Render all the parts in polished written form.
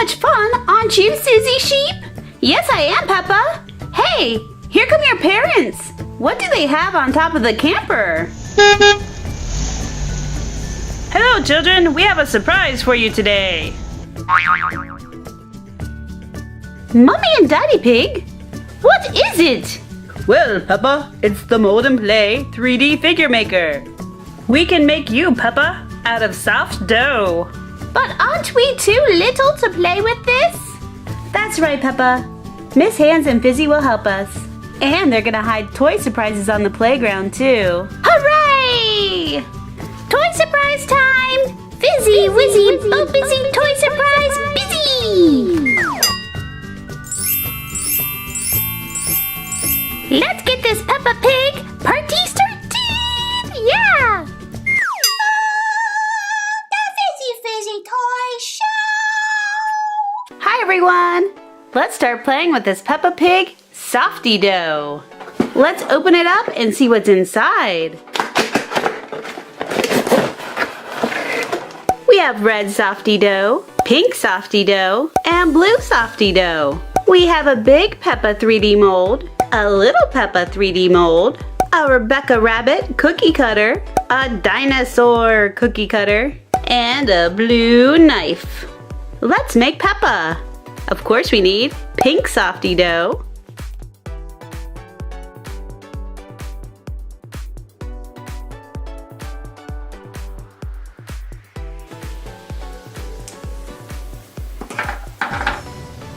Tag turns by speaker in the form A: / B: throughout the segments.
A: much fun, aren't you, Susie Sheep? Yes, I am, Peppa. Hey, here come your parents. What do they have on top of the camper?
B: Hello, children. We have a surprise for you today.
A: Mommy and Daddy Pig? What is it?
B: Well, Peppa, it's the Mold and Play 3D figure maker. We can make you, Peppa, out of soft dough.
A: But aren't we too little to play with this? That's right, Peppa. Miss Hands and Fizzy will help us. And they're gonna hide toy surprises on the playground, too. Hooray! Toy surprise time! Fizzy, Wizzy, Bo Busy, toy surprise, busy! Let's get this Peppa Pig party started! Yeah!
C: The Fizzy Toy Show!
A: Hi everyone! Let's start playing with this Peppa Pig Softee Dough. Let's open it up and see what's inside. We have red Softee Dough, pink Softee Dough, and blue Softee Dough. We have a big Peppa 3D mold, a little Peppa 3D mold, a Rebecca Rabbit cookie cutter, a dinosaur cookie cutter, and a blue knife. Let's make Peppa. Of course we need pink Softee Dough,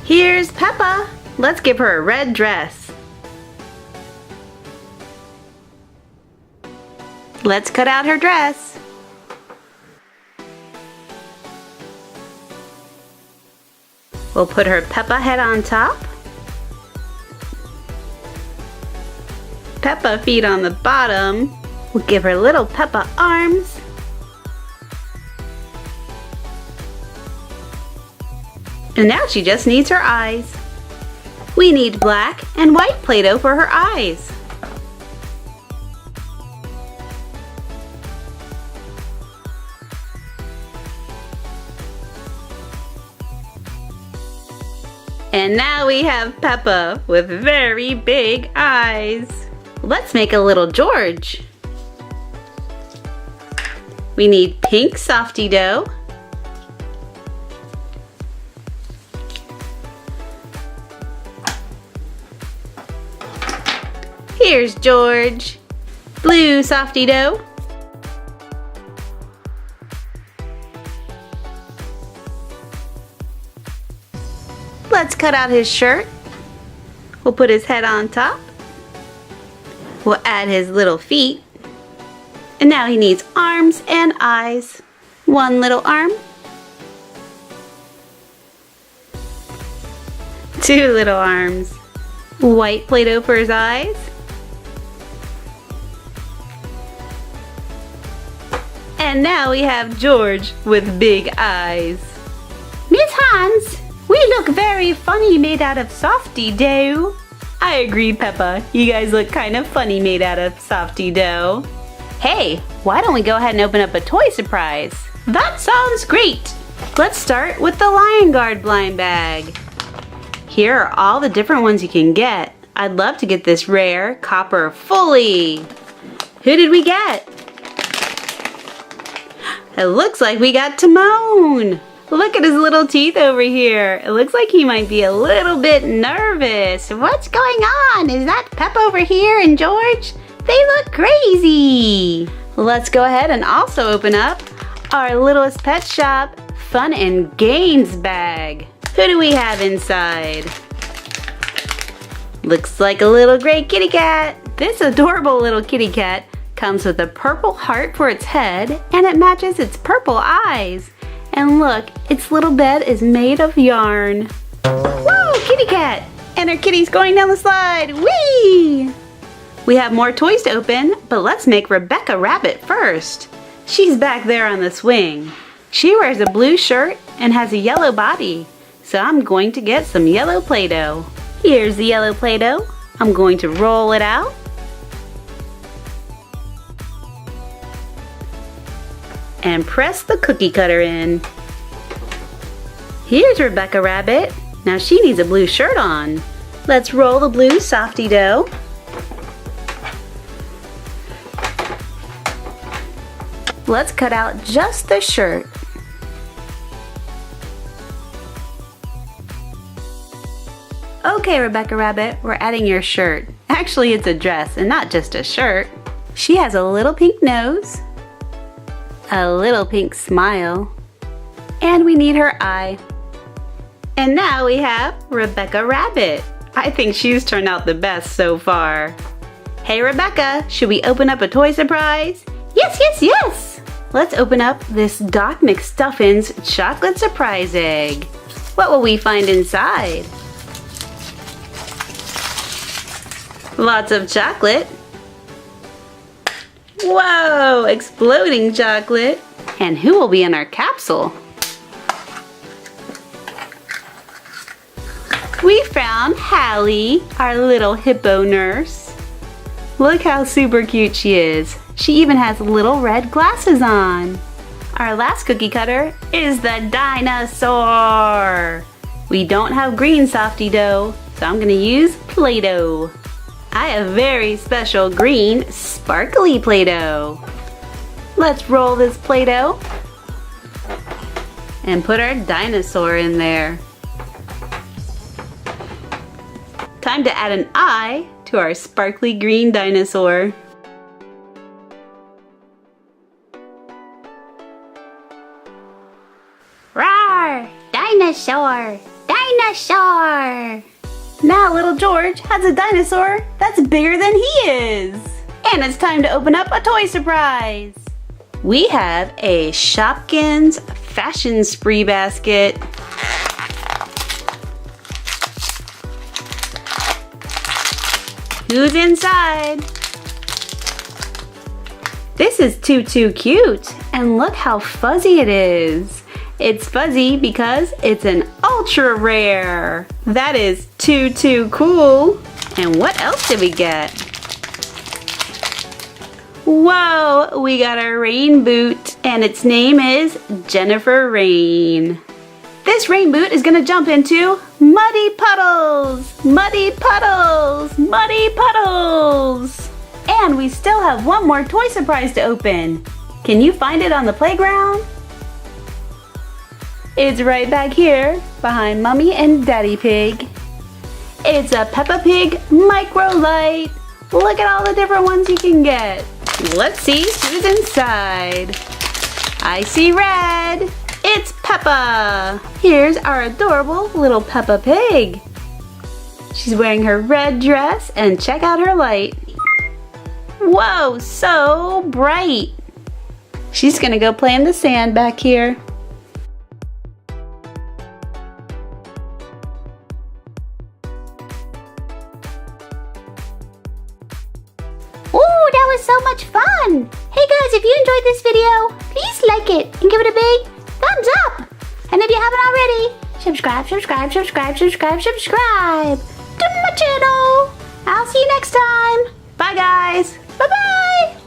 A: here's Peppa. Let's give her a red dress. Let's cut out her dress. We'll put her Peppa head on top. Peppa feet on the bottom. We'll give her little Peppa arms. And now she just needs her eyes. We need black and white Play-Doh for her eyes. And now we have Peppa with very big eyes. Let's make a little George. We need pink Softee Dough, here's George. Blue Softee Dough. Let's cut out his shirt. We'll put his head on top. We'll add his little feet. And now he needs arms and eyes. One little arm. Two little arms. White Play-Doh for his eyes. And now we have George with big eyes. Miss Hans, we look very funny made out of Softee Dough. I agree, Peppa. You guys look kind of funny made out of Softee Dough. Hey, why don't we go ahead and open up a toy surprise? That sounds great. Let's start with the Lion Guard blind bag. Here are all the different ones you can get. I'd love to get this rare copper fully. Who did we get? It looks like we got Timon. Look at his little teeth over here. It looks like he might be a little bit nervous. What's going on? Is that Peppa over here and George? They look crazy. Let's go ahead and also open up our Littlest Pet Shop Fun and Games bag. Who do we have inside? Looks like a little gray kitty cat. This adorable little kitty cat comes with a purple heart for its head and it matches its purple eyes. And look, its little bed is made of yarn. Whoa, kitty cat! And our kitty's going down the slide. Whee! We have more toys to open, but let's make Rebecca Rabbit first. She's back there on the swing. She wears a blue shirt and has a yellow body. So I'm going to get some yellow Play-Doh. Here's the yellow Play-Doh. I'm going to roll it out. And press the cookie cutter in. Here's Rebecca Rabbit. Now she needs a blue shirt on. Let's roll the blue Softee Dough. Let's cut out just the shirt. Okay, Rebecca Rabbit, we're adding your shirt. Actually, it's a dress and not just a shirt. She has a little pink nose, a little pink smile, and we need her eye. And now we have Rebecca Rabbit. I think she's turned out the best so far. Hey Rebecca, should we open up a toy surprise?
C: Yes, yes, yes!
A: Let's open up this Doc McStuffin's chocolate surprise egg. What will we find inside? Lots of chocolate. Whoa, exploding chocolate. And who will be in our capsule? We found Hallie, our little hippo nurse. Look how super cute she is. She even has little red glasses on. Our last cookie cutter is the dinosaur. We don't have green Softee Dough, so I'm gonna use Play-Doh. I have very special green sparkly Play-Doh. Let's roll this Play-Doh and put our dinosaur in there. Time to add an eye to our sparkly green dinosaur.
C: Roar! Dinosaur! Dinosaur!
A: Now little George has a dinosaur that's bigger than he is. And it's time to open up a toy surprise. We have a Shopkins Fashion Spree basket. Who's inside? This is too cute, and look how fuzzy it is. It's fuzzy because it's an ultra rare. That is too cool. And what else did we get? Whoa, we got a rain boot, and its name is Jennifer Rain. This rain boot is gonna jump into muddy puddles, muddy puddles, muddy puddles. And we still have one more toy surprise to open. Can you find it on the playground? It's right back here behind Mommy and Daddy Pig. It's a Peppa Pig micro light. Look at all the different ones you can get. Let's see who's inside. I see red. It's Peppa. Here's our adorable little Peppa Pig. She's wearing her red dress, and check out her light. Whoa, so bright. She's gonna go play in the sand back here.
C: Ooh, that was so much fun! Hey guys, if you enjoyed this video, please like it and give it a big thumbs up! And if you haven't already, subscribe to my channel! I'll see you next time!
A: Bye guys.
C: Bye-bye!